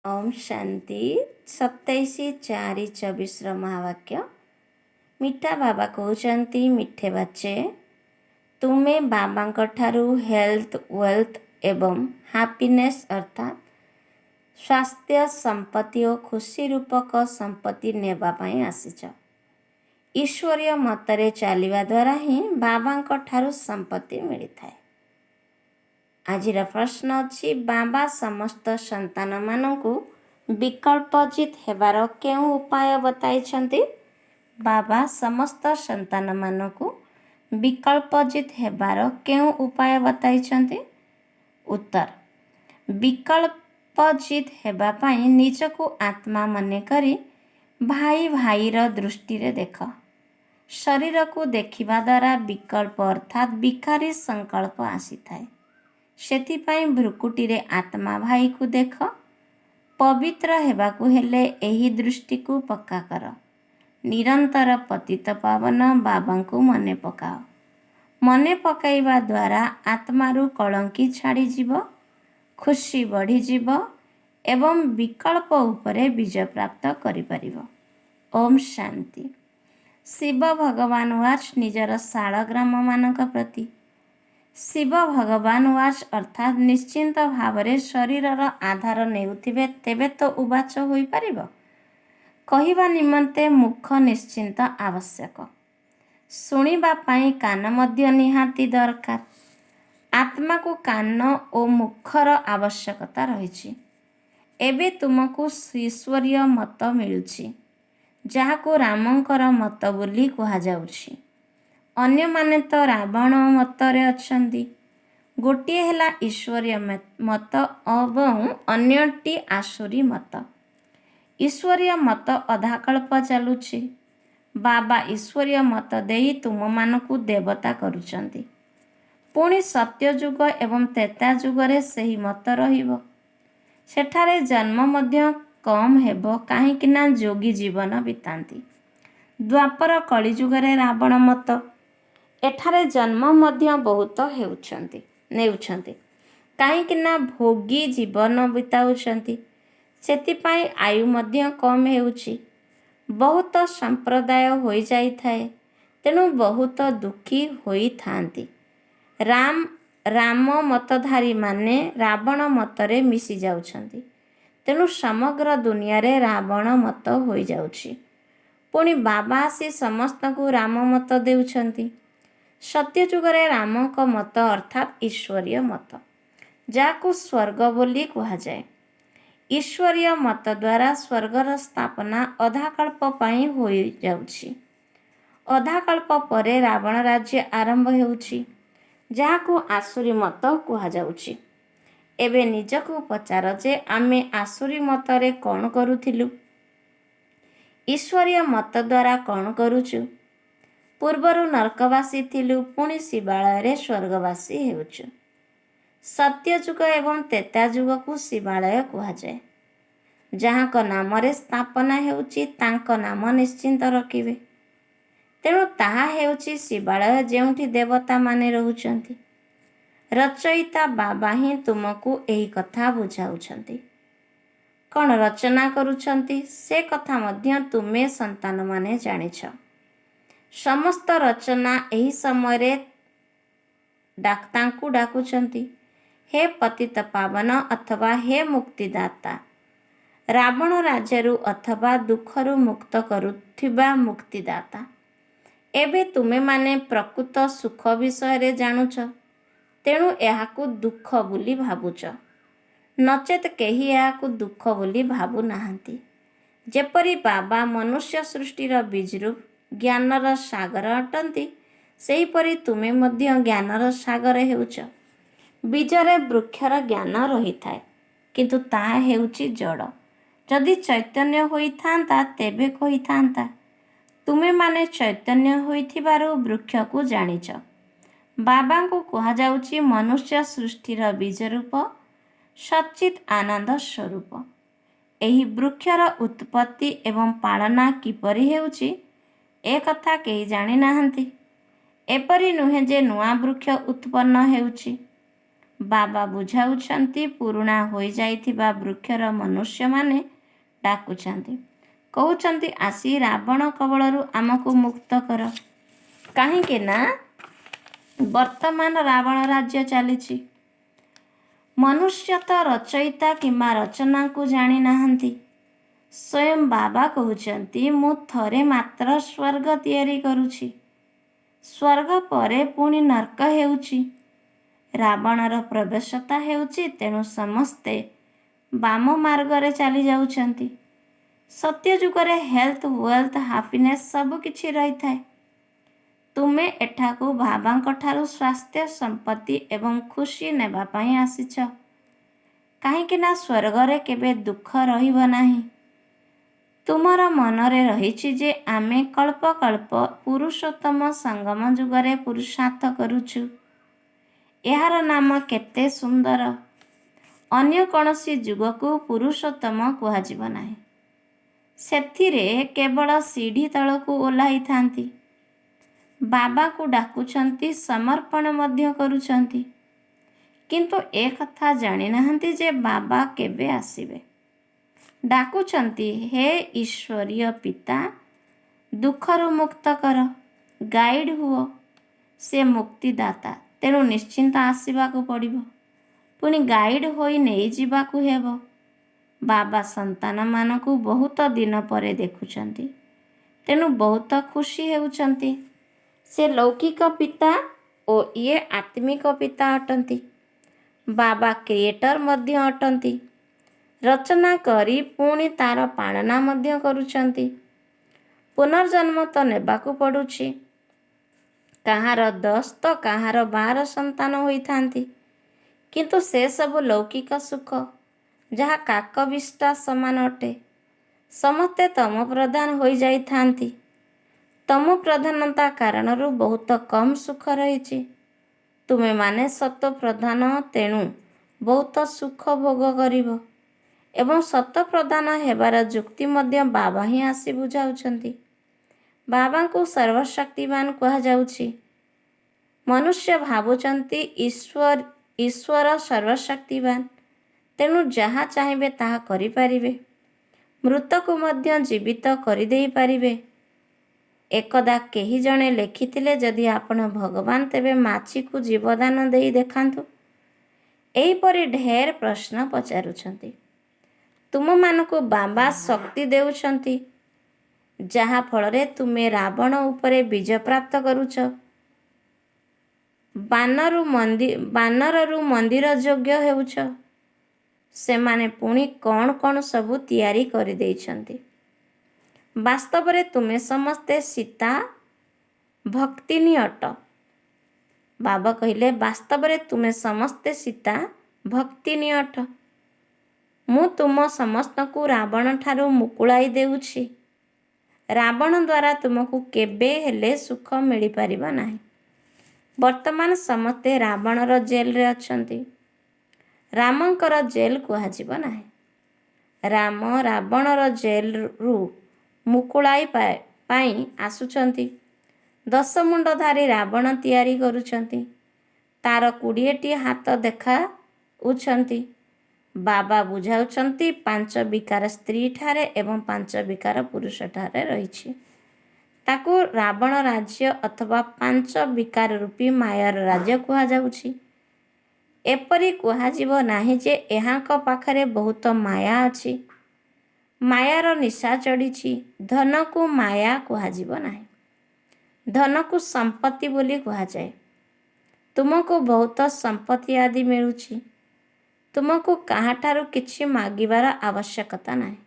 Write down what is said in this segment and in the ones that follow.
ओम शांति 27/4/24 महावाक्य। मिठा बाबा कहते मिठे बच्चे तुमे बाबा ठारू हेल्थ वेल्थ एवं हैप्पीनेस अर्थात स्वास्थ्य संपत्ति और खुशी रूपक संपत्ति नेबापाई आसीच। ईश्वरीय मतरे चलिवा द्वारा ही बाबा ठारू संपत्ति मिलता है। आजिर प्रश्न अच्छी बाबा समस्त संतान मानू विकल्पजित हेबार केउ उपाय बताइछन्ति। बाबा समस्त संतान मानू विकल्पजित हेबार केउ उपाय बताइछन्ति। उत्तर विकल्पजित हेबा पाई निजकु आत्मा मने करी भाई भाईर दृष्टि रे देख। शरीर को देखिबा द्वारा विकल्प अर्थात विकारी संकल्प आसी थाए। सेतिपाई भ्रुकुटीरे आत्मा भाई को देख। पवित्र हेबाकु हेले एही दृष्टि को पक्का कर। निरंतर पतित पावन बाबा को मने पकाओ। मने पकाइबा द्वारा आत्मारु कलंकी छाड़ी जीव, खुशी बढ़ी जीव एवं विकल्प उपरे विजय प्राप्त करि परिबो। ओम शांति। शिव भगवान वाच निजर शालग्राम मानक प्रति। शिव भगवान वाच अर्थात निश्चिंत भावरे शरीरर आधार नेउथिबे तेबे तो उबाच होई परिबो। कहिबा निमंते मुख निश्चिंत आवश्यक। सुनिबा पाई कान मध्य निहाती दरकार। आत्मा को कान ओ मुखर आवश्यकता रहिछि। एबे तुमको ईश्वरीय मत मिलुछि जाहाको रामंकर मत बोली कहा जाउछि। अन्य माने तो रावण मतरे अछंती। गोटिए हेला ईश्वरीय मत एवं अन्यटी आसुरी मत। ईश्वरीय मत अधाकल्प चलुछि। बाबा ईश्वरीय मत देई तुम मानकु देवता करुचंती। पुणी सत्ययुग एवं त्रेता युगरे सही मत रहिबो। सेठारे जन्म मध्य कम हेबो काहेकिना जोगी जीवन बितांती। द्वापर कलिजुगरे रावण मत। एठारे जन्म मध्य बहुत नेउछंती काहेकिना भोगी जीवन बिताउछंती। सेतिपाई आयु मध्य कम हेउछि। बहुत संप्रदाय होई जाई थाए तेणु बहुत दुखी होई थांती। राम मतधारी माने रावण मतरे मिसी जाउछंती तेणु समग्र दुनिया रे रावण मत होई जाउछि। पुणी बाबा आसी समस्त को राम मत देउछंती। सत्य जुगरे रामक मत अर्थात ईश्वरीय मत जाको स्वर्ग बोली कहा जाए। ईश्वरीय मत द्वारा स्वर्गर स्थापना अधाकल्प पाई होई जाउछि। अधाकल्प परे रावण राज्य आरंभ हेउछि जाको आसुरी मत कहा जाउछि। एबे निजको पचार जे आमे आसुरी मतरे कौन करुथिलु, ईश्वरीय मत द्वारा कौन करुछु। पूर्वरु नरकवासी थिलु पुणी शिवालय रे स्वर्गवासी हेउछु। सत्ययुग एवं त्रेता युग को शिवालय कहा जाए। जहाँक नाम रे स्थापना हेउछि तांक नाम निश्चिंत रखिबे। तेणु ताहा हेउछि शिवालय जेउठी देवता माने रहुचंती। रचयिता बाबा ही तुमको एही कथा बुझाउछंती। कौन रचना करुछंती से कथा मध्य तुमे संतान माने जानिछ। समस्त रचना एही समय रे तांकु डाकुछंती, हे पतित पावन अथवा हे मुक्तिदाता। रावण राज्यरु अथवा दुखरु मुक्त करुथिबा मुक्तिदाता। एबे तुमे माने प्रकृत सुख विषय रे जानुछ तेणु एहाकु दुख बोली भाबुछ। नचेत केही एहाकु दुख बोली भाबु नाहंती। जेपरि बाबा मनुष्य सृष्टिर बीजरूप ज्ञानर सागर अटंती सेहीपरि तुमे मध्य ज्ञानर सागर हेउछ। बीजरे वृक्षर ज्ञान रही थाए किंतु ताहा हेउछि जड़। जदि चैतन्य होई थांता तेबे कही थांता तुमे माने चैतन्य होइथिबारु वृक्ष को जानिछ। बाबा को कहा जाउछि मनुष्य सृष्टिर बीजरूप सच्चित आनंद स्वरूप। एही वृक्षर उत्पत्ति एवं पालना किपरि हेउछि ए कथा केही जानि नाहंती। एपरि नुहे जे नुआ वृक्ष उत्पन्न हेउछि। ବାବା ବୁଝାଉଛନ୍ତି ପୁରୁଣା ହୋଇଯାଇଥିବା ବୃକ୍ଷର ମନୁଷ୍ୟମାନେ ଡାକୁଛନ୍ତି, କହୁଛନ୍ତି ଆସି ରାବଣ କବଳରୁ ଆମକୁ ମୁକ୍ତ କର। କାହିଁକି ନା ବର୍ତ୍ତମାନ ରାବଣ ରାଜ୍ୟ ଚାଲିଛି। ମନୁଷ୍ୟ ତ ରଚୟିତା କିମ୍ବା ରଚନାକୁ ଜାଣିନାହାନ୍ତି। ସ୍ୱୟଂ ବାବା କହୁଛନ୍ତି ମୁଁ ଥରେ ମାତ୍ର ସ୍ୱର୍ଗ ତିଆରି କରୁଛି। ସ୍ୱର୍ଗ ପରେ ପୁଣି ନର୍କ ହେଉଛି। ରାବଣର ପ୍ରବେଶତା ହେଉଛି, ତେଣୁ ସମସ୍ତେ ବାମ ମାର୍ଗରେ ଚାଲି ଯାଉଛନ୍ତି। ସତ୍ୟ ଯୁଗରେ ହେଲ୍ଥ, ୱେଲ୍ଥ, ହାପିନେସ୍ ସବୁ କିଛି ରହିଥାଏ। ତୁମେ ଏଠାକୁ ବାବାଙ୍କ ଠାରୁ ସ୍ୱାସ୍ଥ୍ୟ, ସମ୍ପତ୍ତି ଏବଂ ଖୁସି ନେବା ପାଇଁ ଆସିଛ। କାହିଁକି ନା ସ୍ୱର୍ଗରେ କେବେ ଦୁଃଖ ରହିବ ନାହିଁ। ତୁମର ମନରେ ରହିଛି ଯେ ଆମେ କଳ୍ପ କଳ୍ପ ପୁରୁଷୋତ୍ତମ ସଙ୍ଗମ ଯୁଗରେ ପୁରୁଷାର୍ଥ କରୁଛୁ। ଏହାର ନାମ କେତେ ସୁନ୍ଦର। ଅନ୍ୟ କୌଣସି ଯୁଗକୁ ପୁରୁଷୋତ୍ତମ କୁହାଯିବ ନାହିଁ। ସେଥିରେ କେବଳ ସିଢ଼ି ତଳକୁ ଓହ୍ଲାଇଥାନ୍ତି। ବାବାଙ୍କୁ ଡାକୁଛନ୍ତି, ସମର୍ପଣ ମଧ୍ୟ କରୁଛନ୍ତି, କିନ୍ତୁ ଏ କଥା ଜାଣିନାହାନ୍ତି ଯେ ବାବା କେବେ ଆସିବେ। ଡାକୁଛନ୍ତି, ହେ ଈଶ୍ୱରୀୟ ପିତା, ଦୁଃଖରୁ ମୁକ୍ତ କର, ଗାଇଡ଼ ହୁଅ। ସେ ମୁକ୍ତିଦାତା, ତେଣୁ ନିଶ୍ଚିନ୍ତ ଆସିବାକୁ ପଡ଼ିବ, ପୁଣି ଗାଇଡ଼ ହୋଇ ନେଇଯିବାକୁ ହେବ। ବାବା ସନ୍ତାନମାନଙ୍କୁ ବହୁତ ଦିନ ପରେ ଦେଖୁଛନ୍ତି, ତେଣୁ ବହୁତ ଖୁସି ହେଉଛନ୍ତି। ସେ ଲୌକିକ ପିତା ଓ ଇଏ ଆତ୍ମିକ ପିତା ଅଟନ୍ତି। ବାବା କ୍ରିଏଟର ମଧ୍ୟ ଅଟନ୍ତି। ରଚନା କରି ପୁଣି ତାର ପାଳନା ମଧ୍ୟ କରୁଛନ୍ତି। ପୁନର୍ଜନ୍ମ ତ ନେବାକୁ ପଡ଼ୁଛି। କାହାର 10 ତ କାହାର 12 ସନ୍ତାନ ହୋଇଥାନ୍ତି, କିନ୍ତୁ ସେସବୁ ଲୌକିକ ସୁଖ, ଯାହା କାକବିଷ୍ଟା ସମାନ ଅଟେ। ସମସ୍ତେ ତମ ପ୍ରଧାନ ହୋଇଯାଇଥାନ୍ତି। ତମ ପ୍ରଧାନତା କାରଣରୁ ବହୁତ କମ୍ ସୁଖ ରହିଛି। ତୁମେମାନେ ସତ୍ତ୍ୱ ପ୍ରଧାନ, ତେଣୁ ବହୁତ ସୁଖ ଭୋଗ କରିବ। ଏବଂ ସତ୍ତ୍ୱ ପ୍ରଧାନ ହେବାର ଯୁକ୍ତି ମଧ୍ୟ ବାବା ହିଁ ଆସି ବୁଝାଉଛନ୍ତି। ବାବାଙ୍କୁ ସର୍ବଶକ୍ତିମାନ କୁହାଯାଉଛି। ମନୁଷ୍ୟ ଭାବୁଛନ୍ତି ଈଶ୍ୱର ସର୍ବଶକ୍ତିମାନ, ତେଣୁ ଯାହା ଚାହିଁବେ ତାହା କରିପାରିବେ। ମୃତକୁ ମଧ୍ୟ ଜୀବିତ କରିଦେଇପାରିବେ। ଏକଦା କେହି ଜଣେ ଲେଖିଥିଲେ, ଯଦି ଆପଣ ଭଗବାନ, ତେବେ ମାଛିକୁ ଜୀବଦାନ ଦେଇ ଦେଖାନ୍ତୁ। ଏହିପରି ଢେର ପ୍ରଶ୍ନ ପଚାରୁଛନ୍ତି। ତୁମମାନଙ୍କୁ ବାବା ଶକ୍ତି ଦେଉଛନ୍ତି, ଯାହା ଫଳରେ ତୁମେ ରାବଣ ଉପରେ ବିଜୟ ପ୍ରାପ୍ତ କରୁଛ। ବାନରରୁ ମନ୍ଦିର ଯୋଗ୍ୟ ହେଉଛ। ସେମାନେ ପୁଣି କ'ଣ କ'ଣ ସବୁ ତିଆରି କରିଦେଇଛନ୍ତି। ବାସ୍ତବରେ ତୁମେ ସମସ୍ତେ ସୀତା ଭକ୍ତିନୀ ଅଟ। ବାବା କହିଲେ, ବାସ୍ତବରେ ତୁମେ ସମସ୍ତେ ସୀତା ଭକ୍ତିନୀ ଅଟ। ମୁଁ ତୁମ ସମସ୍ତଙ୍କୁ ରାବଣ ଠାରୁ ମୁକୁଳାଇ ଦେଉଛି। ରାବଣ ଦ୍ୱାରା ତୁମକୁ କେବେ ହେଲେ ସୁଖ ମିଳିପାରିବ ନାହିଁ। ବର୍ତ୍ତମାନ ସମସ୍ତେ ରାବଣର ଜେଲରେ ଅଛନ୍ତି। ରାମଙ୍କର ଜେଲ କୁହାଯିବ ନାହିଁ। ରାମ ରାବଣର ଜେଲରୁ ମୁକୁଳାଇ ପାଇଁ ଆସୁଛନ୍ତି। 10 ମୁଣ୍ଡଧାରୀ ରାବଣ ତିଆରି କରୁଛନ୍ତି। ତାର 20ଟି ହାତ ଦେଖାଉଛନ୍ତି। ବାବା ବୁଝାଉଛନ୍ତି 5 ବିକାର ସ୍ତ୍ରୀଠାରେ ଏବଂ 5 ବିକାର ପୁରୁଷଠାରେ ରହିଛି। ତାକୁ ରାବଣ ରାଜ୍ୟ ଅଥବା 5 ବିକାର ରୂପୀ ମାୟାର ରାଜ୍ୟ କୁହାଯାଉଛି। ଏପରି କୁହାଯିବ ନାହିଁ ଯେ ଏହାଙ୍କ ପାଖରେ ବହୁତ ମାୟା ଅଛି। ମାୟାର ନିଶା ଚଢ଼ିଛି। ଧନକୁ ମାୟା କୁହାଯିବ ନାହିଁ। ଧନକୁ ସମ୍ପତ୍ତି ବୋଲି କୁହାଯାଏ। ତୁମକୁ ବହୁତ ସମ୍ପତ୍ତି ଆଦି ମିଳୁଛି। ତୁମକୁ କାହାଠାରୁ କିଛି ମାଗିବାର ଆବଶ୍ୟକତା ନାହିଁ।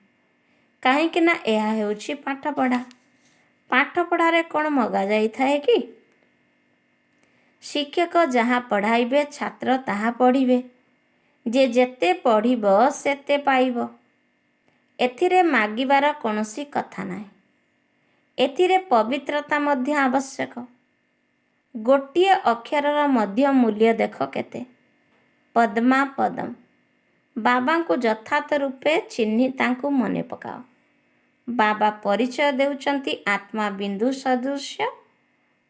କାହିଁକି ନା ଏହା ହେଉଛି ପାଠପଢ଼ା। ପାଠପଢ଼ାରେ କ'ଣ ମଗାଯାଇଥାଏ କି? ଶିକ୍ଷକ ଯାହା ପଢ଼ାଇବେ, ଛାତ୍ର ତାହା ପଢ଼ିବେ। ଯେ ଯେତେ ପଢ଼ିବ ସେତେ ପାଇବ। ଏଥିରେ ମାଗିବାର କୌଣସି କଥା ନାହିଁ। ଏଥିରେ ପବିତ୍ରତା ମଧ୍ୟ ଆବଶ୍ୟକ। ଗୋଟିଏ ଅକ୍ଷରର ମଧ୍ୟ ମୂଲ୍ୟ ଦେଖ କେତେ। ପଦ୍ମା ପଦମ୍। ବାବାଙ୍କୁ ଯଥାର୍ଥ ରୂପେ ଚିହ୍ନି ତାଙ୍କୁ ମନେ ପକାଅ। ବାବା ପରିଚୟ ଦେଉଛନ୍ତି ଆତ୍ମା ବିନ୍ଦୁ ସଦୃଶ୍ୟ।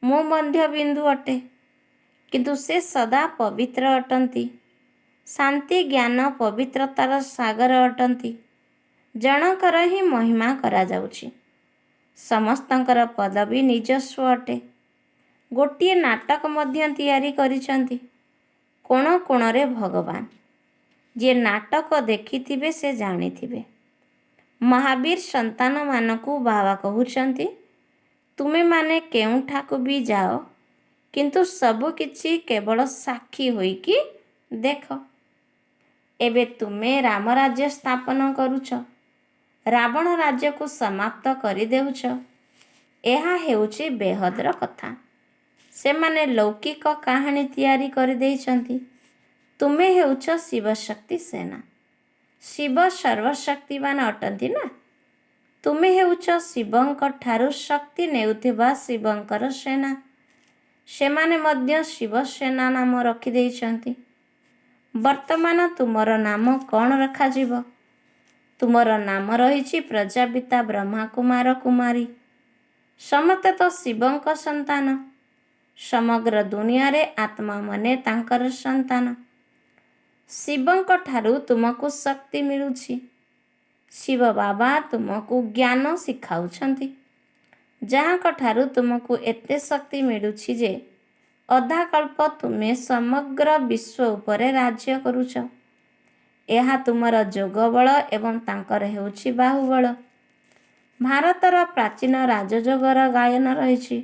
ମୁଁ ମଧ୍ୟ ବିନ୍ଦୁ ଅଟେ, କିନ୍ତୁ ସେ ସଦା ପବିତ୍ର ଅଟନ୍ତି। ଶାନ୍ତି ଜ୍ଞାନ ପବିତ୍ରତାର ସାଗର ଅଟନ୍ତି। ଜଣଙ୍କର ହିଁ ମହିମା କରାଯାଉଛି। ସମସ୍ତଙ୍କର ପଦବୀ ନିଜସ୍ୱ ଅଟେ। ଗୋଟିଏ ନାଟକ ମଧ୍ୟ ତିଆରି କରିଛନ୍ତି। କୋଣ କୋଣରେ ଭଗବାନ। ଯିଏ ନାଟକ ଦେଖିଥିବେ ସେ ଜାଣିଥିବେ। ମହାବୀର ସନ୍ତାନମାନଙ୍କୁ ବାବା କହୁଛନ୍ତି, ତୁମେମାନେ କେଉଁଠାକୁ ବି ଯାଅ, କିନ୍ତୁ ସବୁକିଛି କେବଳ ସାକ୍ଷୀ ହୋଇକି ଦେଖ। ଏବେ ତୁମେ ରାମରାଜ୍ୟ ସ୍ଥାପନ କରୁଛ, ରାବଣ ରାଜ୍ୟକୁ ସମାପ୍ତ କରିଦେଉଛ। ଏହା ହେଉଛି ବେହଦର କଥା। ସେମାନେ ଲୌକିକ କାହାଣୀ ତିଆରି କରିଦେଇଛନ୍ତି। ତୁମେ ହେଉଛ ଶିବଶକ୍ତି ସେନା। ଶିବ ସର୍ବଶକ୍ତିମାନ ଅଟନ୍ତି ନା। ତୁମେ ହେଉଛ ଶିବଙ୍କ ଠାରୁ ଶକ୍ତି ନେଉଥିବା ଶିବଙ୍କର ସେନା। ସେମାନେ ମଧ୍ୟ ଶିବସେନା ନାମ ରଖିଦେଇଛନ୍ତି। ବର୍ତ୍ତମାନ ତୁମର ନାମ କ'ଣ ରଖାଯିବ? ତୁମର ନାମ ରହିଛି ପ୍ରଜାପିତା ବ୍ରହ୍ମା କୁମାର କୁମାରୀ। ସମସ୍ତେ ତ ଶିବଙ୍କ ସନ୍ତାନ। ସମଗ୍ର ଦୁନିଆରେ ଆତ୍ମାମାନେ ତାଙ୍କର ସନ୍ତାନ। ଶିବଙ୍କ ଠାରୁ ତୁମକୁ ଶକ୍ତି ମିଳୁଛି। ଶିବ ବାବା ତୁମକୁ ଜ୍ଞାନ ଶିଖାଉଛନ୍ତି, ଯାହାଙ୍କ ଠାରୁ ତୁମକୁ ଏତେ ଶକ୍ତି ମିଳୁଛି ଯେ ଅଧାକଳ୍ପ ତୁମେ ସମଗ୍ର ବିଶ୍ୱ ଉପରେ ରାଜ୍ୟ କରୁଛ। ଏହା ତୁମର ଯୋଗବଳ ଏବଂ ତାଙ୍କର ହେଉଛି ବାହୁବଳ। ଭାରତର ପ୍ରାଚୀନ ରାଜଯୋଗର ଗାୟନ ରହିଛି।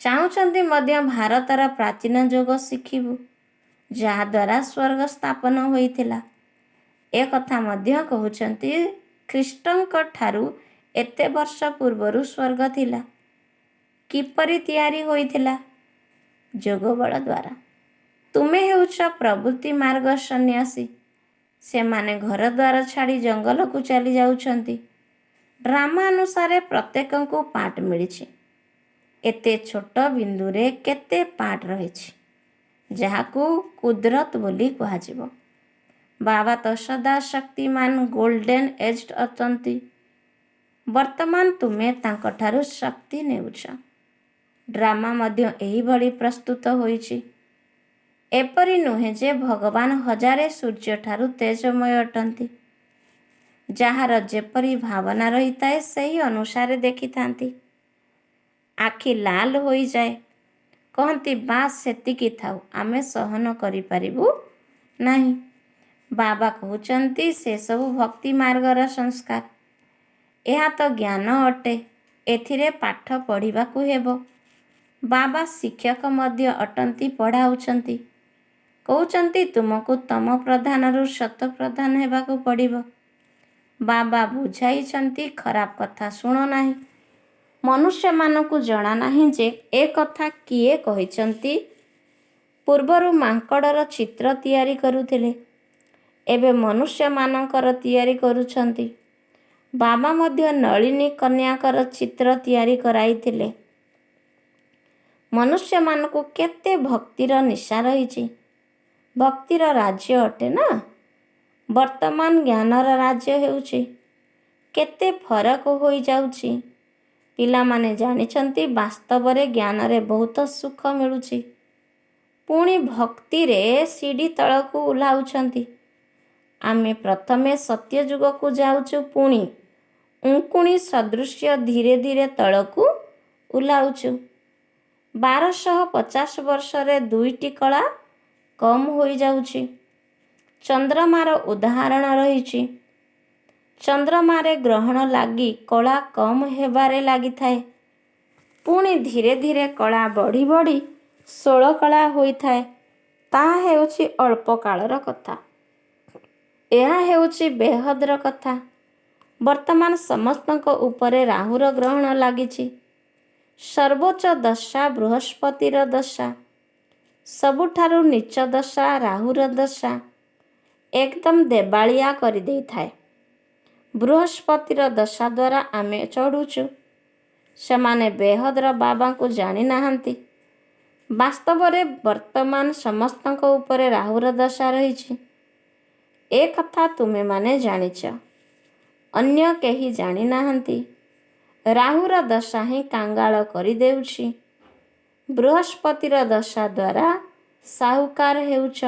ଚାହୁଁଛନ୍ତି ମଧ୍ୟ ଭାରତର ପ୍ରାଚୀନ ଯୋଗ ଶିଖିବୁ, ଯାହାଦ୍ୱାରା ସ୍ୱର୍ଗ ସ୍ଥାପନ ହୋଇଥିଲା। ଏ କଥା ମଧ୍ୟ କହୁଛନ୍ତି, ଖ୍ରୀଷ୍ଟଙ୍କ ଠାରୁ ଏତେ ବର୍ଷ ପୂର୍ବରୁ ସ୍ୱର୍ଗ ଥିଲା। କିପରି ତିଆରି ହୋଇଥିଲା? ଯୋଗବଳ ଦ୍ୱାରା। ତୁମେ ହେଉଛ ପ୍ରବୃତ୍ତି ମାର୍ଗ ସନ୍ନ୍ୟାସୀ। ସେମାନେ ଘରଦ୍ୱାର ଛାଡ଼ି ଜଙ୍ଗଲକୁ ଚାଲି ଯାଉଛନ୍ତି। ଡ୍ରାମା ଅନୁସାରେ ପ୍ରତ୍ୟେକଙ୍କୁ ପାର୍ଟ ମିଳିଛି। ଏତେ ଛୋଟ ବିନ୍ଦୁରେ କେତେ ପାର୍ଟ ରହିଛି, ଯାହାକୁ କୁଦରତ ବୋଲି କୁହାଯିବ। ବାବା ତ ସଦା ଶକ୍ତିମାନ ଗୋଲ୍ଡେନ୍ ଏଜ୍ଡ ଅଟନ୍ତି। ବର୍ତ୍ତମାନ ତୁମେ ତାଙ୍କଠାରୁ ଶକ୍ତି ନେଉଛ। ଡ୍ରାମା ମଧ୍ୟ ଏହିଭଳି ପ୍ରସ୍ତୁତ ହୋଇଛି। ଏପରି ନୁହେଁ ଯେ ଭଗବାନ ହଜାରେ ସୂର୍ଯ୍ୟଠାରୁ ତେଜମୟ ଅଟନ୍ତି। ଯାହାର ଯେପରି ଭାବନା ରହିଥାଏ ସେହି ଅନୁସାରେ ଦେଖିଥାନ୍ତି। ଆଖି ଲାଲ ହୋଇଯାଏ, କହନ୍ତି ବାସ୍ ସେତିକି ଥାଉ, ଆମେ ସହନ କରିପାରିବୁ ନାହିଁ। ବାବା କହୁଛନ୍ତି ସେସବୁ ଭକ୍ତି ମାର୍ଗର ସଂସ୍କାର। ଏହା ତ ଜ୍ଞାନ ଅଟେ, ଏଥିରେ ପାଠ ପଢ଼ିବାକୁ ହେବ। ବାବା ଶିକ୍ଷକ ମଧ୍ୟ ଅଟନ୍ତି, ପଢ଼ାଉଛନ୍ତି। କହୁଛନ୍ତି ତୁମକୁ ତମ ପ୍ରଧାନରୁ ଶତ ପ୍ରଧାନ ହେବାକୁ ପଡ଼ିବ। ବାବା ବୁଝାଇଛନ୍ତି ଖରାପ କଥା ଶୁଣ ନାହିଁ। ମନୁଷ୍ୟମାନଙ୍କୁ ଜଣା ନାହିଁ ଯେ ଏ କଥା କିଏ କହିଛନ୍ତି। ପୂର୍ବରୁ ମାଙ୍କଡ଼ର ଚିତ୍ର ତିଆରି କରୁଥିଲେ, ଏବେ ମନୁଷ୍ୟମାନଙ୍କର ତିଆରି କରୁଛନ୍ତି। ବାବା ମଧ୍ୟ ନଳିନୀ କନ୍ୟାଙ୍କର ଚିତ୍ର ତିଆରି କରାଇଥିଲେ। ମନୁଷ୍ୟମାନଙ୍କୁ କେତେ ଭକ୍ତିର ନିଶା ରହିଛି। ଭକ୍ତିର ରାଜ୍ୟ ଅଟେ ନା। ବର୍ତ୍ତମାନ ଜ୍ଞାନର ରାଜ୍ୟ ହେଉଛି। କେତେ ଫରକ ହୋଇଯାଉଛି। ପିଲାମାନେ ଜାଣିଛନ୍ତି ବାସ୍ତବରେ ଜ୍ଞାନରେ ବହୁତ ସୁଖ ମିଳୁଛି। ପୁଣି ଭକ୍ତିରେ ସିଡ଼ି ତଳକୁ ଓହ୍ଲାଉଛନ୍ତି। ଆମେ ପ୍ରଥମେ ସତ୍ୟଯୁଗକୁ ଯାଉଛୁ, ପୁଣି ଉଙ୍କୁଣି ସଦୃଶ୍ୟ ଧୀରେ ଧୀରେ ତଳକୁ ଓହ୍ଲାଉଛୁ। 1250 ବର୍ଷରେ 2ଟି କଳା କମ୍ ହୋଇଯାଉଛି। ଚନ୍ଦ୍ରମାର ଉଦାହରଣ ରହିଛି। ଚନ୍ଦ୍ରମାରେ ଗ୍ରହଣ ଲାଗି କଳା କମ୍ ହେବାରେ ଲାଗିଥାଏ। ପୁଣି ଧୀରେ ଧୀରେ କଳା ବଢ଼ି ବଢ଼ି 16 କଳା ହୋଇଥାଏ। ତାହା ହେଉଛି ଅଳ୍ପ କାଳର କଥା। ଏହା ହେଉଛି ବେହଦର କଥା। ବର୍ତ୍ତମାନ ସମସ୍ତଙ୍କ ଉପରେ ରାହୁର ଗ୍ରହଣ ଲାଗିଛି। ସର୍ବୋଚ୍ଚ ଦଶା ବୃହସ୍ପତିର ଦଶା। ସବୁଠାରୁ ନୀଚ ଦଶା ରାହୁର ଦଶା। ଏକଦମ ଦେବାଳିଆ କରିଦେଇଥାଏ। ବୃହସ୍ପତିର ଦଶା ଦ୍ୱାରା ଆମେ ଚଢ଼ୁଛୁ। ସେମାନେ ବେହଦର ବାବାଙ୍କୁ ଜାଣିନାହାନ୍ତି। ବାସ୍ତବରେ ବର୍ତ୍ତମାନ ସମସ୍ତଙ୍କ ଉପରେ ରାହୁର ଦଶା ରହିଛି। ଏ କଥା ତୁମେମାନେ ଜାଣିଛ, ଅନ୍ୟ କେହି ଜାଣିନାହାନ୍ତି। ରାହୁର ଦଶା ହିଁ କାଙ୍ଗାଳ କରିଦେଉଛି। ବୃହସ୍ପତିର ଦଶା ଦ୍ୱାରା ସାହୁକାର ହେଉଛ।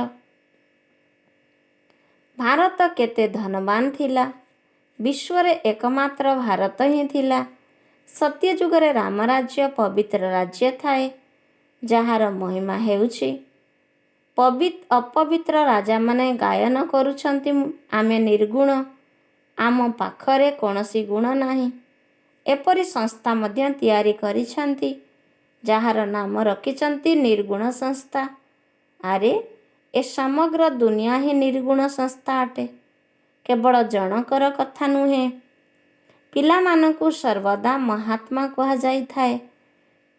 ଭାରତ କେତେ ଧନବାନ ଥିଲା। ବିଶ୍ୱରେ ଏକମାତ୍ର ଭାରତ ହିଁ ଥିଲା। ସତ୍ୟଯୁଗରେ ରାମରାଜ୍ୟ ପବିତ୍ର ରାଜ୍ୟ ଥାଏ, ଯାହାର ମହିମା ହେଉଛି ଅପବିତ୍ର ରାଜାମାନେ ଗାୟନ କରୁଛନ୍ତି, ଆମେ ନିର୍ଗୁଣ, ଆମ ପାଖରେ କୌଣସି ଗୁଣ ନାହିଁ। ଏପରି ସଂସ୍ଥା ମଧ୍ୟ ତିଆରି କରିଛନ୍ତି, ଯାହାର ନାମ ରଖିଛନ୍ତି ନିର୍ଗୁଣ ସଂସ୍ଥା। ଆରେ ଏ ସମଗ୍ର ଦୁନିଆ ହିଁ ନିର୍ଗୁଣ ସଂସ୍ଥା ଅଟେ। କେବଳ ଜଣଙ୍କର କଥା ନୁହେଁ। ପିଲାମାନଙ୍କୁ ସର୍ବଦା ମହାତ୍ମା କୁହାଯାଇଥାଏ।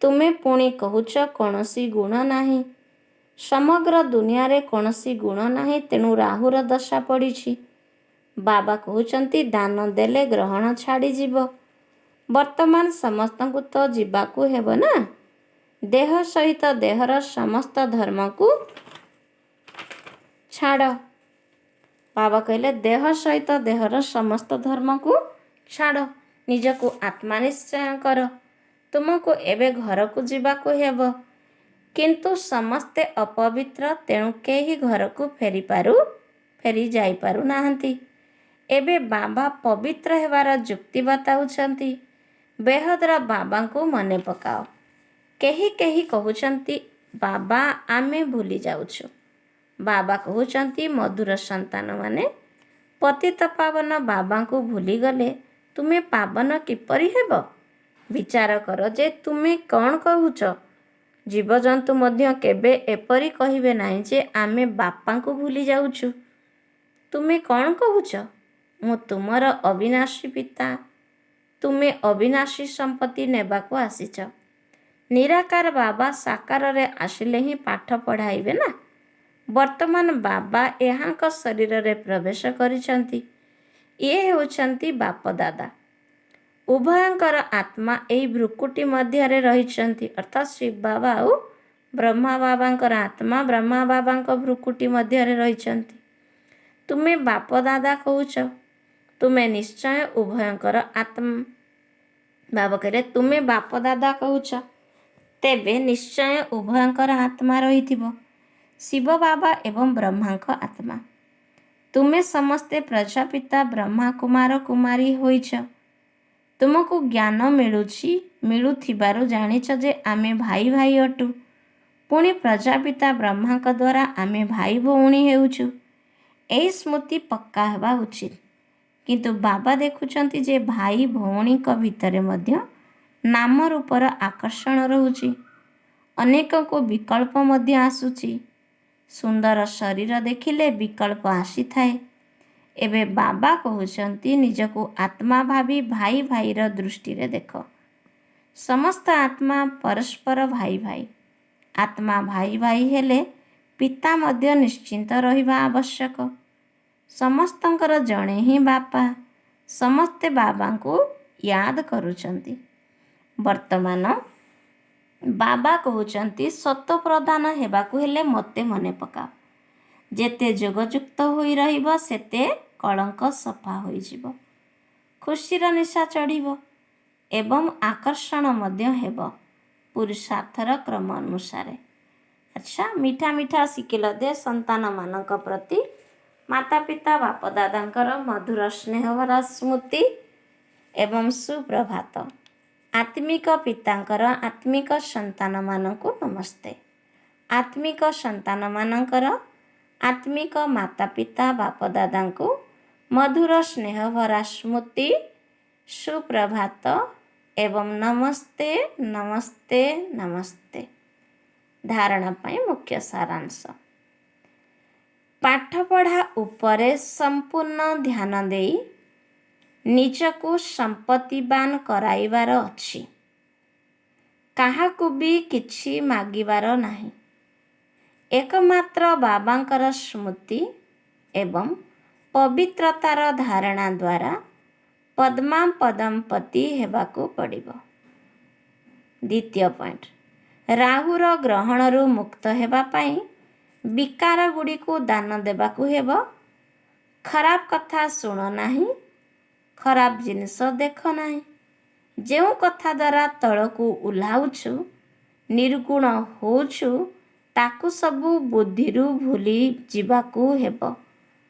ତୁମେ ପୁଣି କହୁଛ କୌଣସି ଗୁଣ ନାହିଁ। ସମଗ୍ର ଦୁନିଆରେ କୌଣସି ଗୁଣ ନାହିଁ, ତେଣୁ ରାହୁର ଦଶା ପଡ଼ିଛି। ବାବା କହୁଛନ୍ତି ଦାନ ଦେଲେ ଗ୍ରହଣ ଛାଡ଼ିଯିବ। ବର୍ତ୍ତମାନ ସମସ୍ତଙ୍କୁ ତ ଯିବାକୁ ହେବ ନା। ଦେହ ସହିତ ଦେହର ସମସ୍ତ ଧର୍ମକୁ ଛାଡ଼। ବାବା କହିଲେ ଦେହ ସହିତ ଦେହର ସମସ୍ତ ଧର୍ମକୁ ଛାଡ଼। ନିଜକୁ ଆତ୍ମା ନିଶ୍ଚୟ କର। ତୁମକୁ ଏବେ ଘରକୁ ଯିବାକୁ ହେବ, କିନ୍ତୁ ସମସ୍ତେ ଅପବିତ୍ର, ତେଣୁ କେହି ଘରକୁ ଫେରି ଯାଇପାରୁନାହାନ୍ତି। ଏବେ ବାବା ପବିତ୍ର ହେବାର ଯୁକ୍ତି ବତାଉଛନ୍ତି। ବେହଦର ବାବାଙ୍କୁ ମନେ ପକାଅ। କେହି କହୁଛନ୍ତି ବାବା ଆମେ ଭୁଲି ଯାଉଛୁ। ବାବା କହୁଛନ୍ତି ମଧୁର ସନ୍ତାନମାନେ ପତିତ ପାବନ ବାବାଙ୍କୁ ଭୁଲିଗଲେ ତୁମେ ପାବନ କିପରି ହେବ? ବିଚାର କର ଯେ ତୁମେ କ'ଣ କହୁଛ। ଜୀବଜନ୍ତୁ ମଧ୍ୟ କେବେ ଏପରି କହିବେ ନାହିଁ ଯେ ଆମେ ବାପାଙ୍କୁ ଭୁଲି ଯାଉଛୁ। ତୁମେ କ'ଣ କହୁଛ? ମୁଁ ତୁମର ଅବିନାଶୀ ପିତା। ତୁମେ ଅବିନାଶୀ ସମ୍ପତ୍ତି ନେବାକୁ ଆସିଛ। ନିରାକାର ବାବା ସାକାରରେ ଆସିଲେ ହିଁ ପାଠ ପଢ଼ାଇବେ ନା। ବର୍ତ୍ତମାନ ବାବା ଏହାଙ୍କ ଶରୀରରେ ପ୍ରବେଶ କରିଛନ୍ତି। ଇଏ ହେଉଛନ୍ତି ବାପଦାଦା। ଉଭୟଙ୍କର ଆତ୍ମା ଏହି ଭ୍ରୁକୁଟି ମଧ୍ୟରେ ରହିଛନ୍ତି, ଅର୍ଥାତ୍ ଶିବ ବାବା ଆଉ ବ୍ରହ୍ମା ବାବାଙ୍କର ଆତ୍ମା ବ୍ରହ୍ମା ବାବାଙ୍କ ଭ୍ରୁକୁଟି ମଧ୍ୟରେ ରହିଛନ୍ତି। ତୁମେ ବାପଦାଦା କହୁଛ। ତୁମେ ନିଶ୍ଚୟ ଉଭୟଙ୍କର ଆତ୍ମା। ବାବା କହିଲେ ତୁମେ ବାପଦାଦା କହୁଛ, ତେବେ ନିଶ୍ଚୟ ଉଭୟଙ୍କର ଆତ୍ମା ରହିଥିବ, ଶିବ ବାବା ଏବଂ ବ୍ରହ୍ମାଙ୍କ ଆତ୍ମା। ତୁମେ ସମସ୍ତେ ପ୍ରଜାପିତା ବ୍ରହ୍ମା କୁମାର କୁମାରୀ ହୋଇଛ। ତୁମକୁ ଜ୍ଞାନ ମିଳୁଥିବାରୁ ଜାଣିଛ ଯେ ଆମେ ଭାଇ ଭାଇ ଅଟୁ। ପୁଣି ପ୍ରଜାପିତା ବ୍ରହ୍ମାଙ୍କ ଦ୍ୱାରା ଆମେ ଭାଇ ଭଉଣୀ ହେଉଛୁ। ଏହି ସ୍ମୃତି ପକ୍କା ହେବା ଉଚିତ। କିନ୍ତୁ ବାବା ଦେଖୁଛନ୍ତି ଯେ ଭାଇ ଭଉଣୀଙ୍କ ଭିତରେ ମଧ୍ୟ ନାମ ରୂପର ଆକର୍ଷଣ ରହୁଛି। ଅନେକଙ୍କୁ ବିକଳ୍ପ ମଧ୍ୟ ଆସୁଛି। ସୁନ୍ଦର ଶରୀର ଦେଖିଲେ ବିକଳ୍ପ ଆସିଥାଏ। ଏବେ ବାବା କହୁଛନ୍ତି ନିଜକୁ ଆତ୍ମା ଭାବି ଭାଇ ଭାଇର ଦୃଷ୍ଟିରେ ଦେଖ। ସମସ୍ତ ଆତ୍ମା ପରସ୍ପର ଭାଇ ଭାଇ। ଆତ୍ମା ଭାଇ ଭାଇ ହେଲେ ପିତା ମଧ୍ୟ ନିଶ୍ଚିନ୍ତ ରହିବା ଆବଶ୍ୟକ। ସମସ୍ତଙ୍କର ଜଣେ ହିଁ ବାପା। ସମସ୍ତେ ବାବାଙ୍କୁ ୟାଦ କରୁଛନ୍ତି। ବର୍ତ୍ତମାନ ବାବା କହୁଛନ୍ତି ସତ୍ୱପ୍ରଧାନ ହେବାକୁ ହେଲେ ମୋତେ ମନେ ପକାଅ। ଯେତେ ଯୋଗଯୁକ୍ତ ହୋଇ ରହିବ ସେତେ କଳଙ୍କ ସଫା ହୋଇଯିବ। ଖୁସିର ନିଶା ଚଢ଼ିବ ଏବଂ ଆକର୍ଷଣ ମଧ୍ୟ ହେବ ପୁରୁଷାର୍ଥର କ୍ରମ ଅନୁସାରେ। ଆଚ୍ଛା, ମିଠା ମିଠା ଶିଖିଲ ଦେ ସନ୍ତାନମାନଙ୍କ ପ୍ରତି ମାତା ପିତା ବାପଦାଦାଙ୍କର ମଧୁର ସ୍ନେହଭରା ସ୍ମୃତି ଏବଂ ସୁପ୍ରଭାତ। ଆତ୍ମିକ ପିତାଙ୍କର ଆତ୍ମିକ ସନ୍ତାନମାନଙ୍କୁ ନମସ୍ତେ। ଆତ୍ମିକ ସନ୍ତାନମାନଙ୍କର ଆତ୍ମିକ ମାତା ପିତା ବାପଦାଦାଙ୍କୁ ମଧୁର ସ୍ନେହଭରା ସ୍ମୃତି, ସୁପ୍ରଭାତ ଏବଂ ନମସ୍ତେ ନମସ୍ତେ ନମସ୍ତେ। ଧାରଣା ପାଇଁ ମୁଖ୍ୟ ସାରାଂଶ। ପାଠପଢ଼ା ଉପରେ ସମ୍ପୂର୍ଣ୍ଣ ଧ୍ୟାନ ଦେଇ ନିଜକୁ ସମ୍ପତ୍ତିବାନ କରାଇବାର ଅଛି। କାହାକୁ ବି କିଛି ମାଗିବାର ନାହିଁ। ଏକମାତ୍ର ବାବାଙ୍କର ସ୍ମୃତି ଏବଂ ପବିତ୍ରତାର ଧାରଣା ଦ୍ୱାରା ପଦ୍ମାପଦମ୍ପତି ହେବାକୁ ପଡ଼ିବ। ଦ୍ୱିତୀୟ ପଏଣ୍ଟ, ରାହୁର ଗ୍ରହଣରୁ ମୁକ୍ତ ହେବା ପାଇଁ ବିକାର ଗୁଡ଼ିକୁ ଦାନ ଦେବାକୁ ହେବ। ଖରାପ କଥା ଶୁଣ ନାହିଁ, ଖରାପ ଜିନିଷ ଦେଖ ନାହିଁ। ଯେଉଁ କଥା ଦ୍ୱାରା ତଳକୁ ଓହ୍ଲାଉଛୁ, ନିର୍ଗୁଣ ହେଉଛୁ, ତାକୁ ସବୁ ବୁଦ୍ଧିରୁ ଭୁଲି ଯିବାକୁ ହେବ।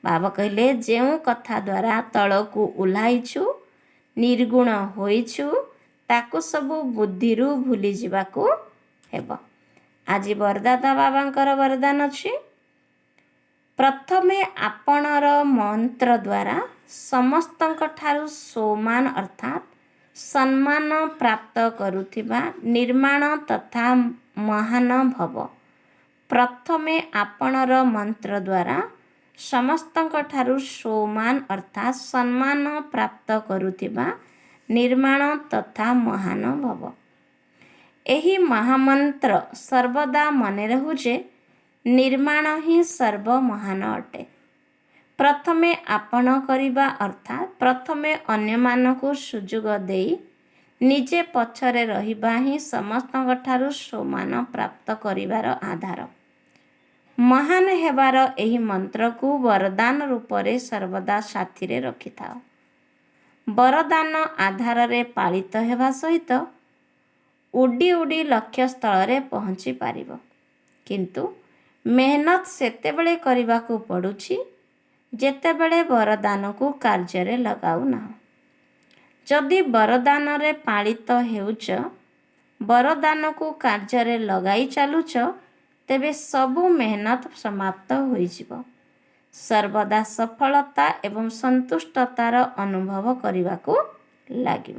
ବାବା କହିଲେ ଯେଉଁ କଥା ଦ୍ୱାରା ତଳକୁ ଓହ୍ଲାଇଛୁ, ନିର୍ଗୁଣ ହୋଇଛୁ, ତାକୁ ସବୁ ବୁଦ୍ଧିରୁ ଭୁଲିଯିବାକୁ ହେବ। ଆଜି ବରଦାତା ବାବାଙ୍କର ବରଦାନ ଅଛି, ପ୍ରଥମେ ଆପଣର ମନ୍ତ୍ର ଦ୍ୱାରା ସମସ୍ତଙ୍କ ଠାରୁ ସୌମାନ ଅର୍ଥାତ୍ ସମ୍ମାନ ପ୍ରାପ୍ତ କରୁଥିବା ନିର୍ମାଣ ତଥା ମହାନ ଭବ। ପ୍ରଥମେ ଆପଣର ମନ୍ତ୍ର ଦ୍ୱାରା ସମସ୍ତଙ୍କ ଠାରୁ ସୌମାନ ଅର୍ଥାତ୍ ସମ୍ମାନ ପ୍ରାପ୍ତ କରୁଥିବା ନିର୍ମାଣ ତଥା ମହାନ ଭବ। ଏହି ମହାମନ୍ତ୍ର ସର୍ବଦା ମନେ ରହୁ ଯେ ନିର୍ମାଣ ହିଁ ସର୍ବ ମହାନ ଅଟେ। ପ୍ରଥମେ ଆପଣ କରିବା ଅର୍ଥାତ୍ ପ୍ରଥମେ ଅନ୍ୟମାନଙ୍କୁ ସୁଯୋଗ ଦେଇ ନିଜେ ପଛରେ ରହିବା ହିଁ ସମସ୍ତଙ୍କ ଠାରୁ ସୌମାନ ପ୍ରାପ୍ତ କରିବାର ଆଧାର। ମହାନ ହେବାର ଏହି ମନ୍ତ୍ରକୁ ବରଦାନ ରୂପରେ ସର୍ବଦା ସାଥିରେ ରଖିଥାଅ। ବରଦାନ ଆଧାରରେ ପାଳିତ ହେବା ସହିତ ଉଡ଼ି ଉଡ଼ି ଲକ୍ଷ୍ୟସ୍ଥଳରେ ପହଞ୍ଚି ପାରିବ, କିନ୍ତୁ ମେହନତ ସେତେବେଳେ କରିବାକୁ ପଡ଼ୁଛି ଯେତେବେଳେ ବରଦାନକୁ କାର୍ଯ୍ୟରେ ଲଗାଉନାହଁ। ଯଦି ବରଦାନରେ ପାଳିତ ହେଉଛ, ବରଦାନକୁ କାର୍ଯ୍ୟରେ ଲଗାଇ ଚାଲୁଛ, ତେବେ ସବୁ ମେହନତ ସମାପ୍ତ ହୋଇଯିବ। ସର୍ବଦା ସଫଳତା ଏବଂ ସନ୍ତୁଷ୍ଟତାର ଅନୁଭବ କରିବାକୁ ଲାଗିବ।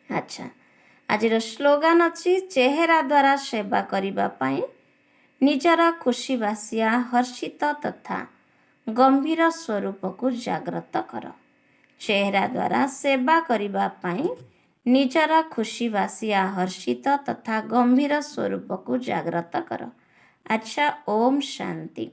ଆଚ୍ଛା, ଆଜିର ସ୍ଲୋଗାନ ଅଛି, ଚେହେରା ଦ୍ୱାରା ସେବା କରିବା ପାଇଁ ନିଜର ଖୁସିବାସିଆ ହର୍ଷିତ ତଥା ଗମ୍ଭୀର ସ୍ୱରୂପକୁ ଜାଗ୍ରତ କର। ଚେହେରା ଦ୍ୱାରା ସେବା କରିବା ପାଇଁ ନିଜର ଖୁସିବାସିଆ ହର୍ଷିତ ତଥା ଗମ୍ଭୀର ସ୍ୱରୂପକୁ ଜାଗ୍ରତ କର। ଆଚ୍ଛା, ଓମ୍ ଶାନ୍ତି।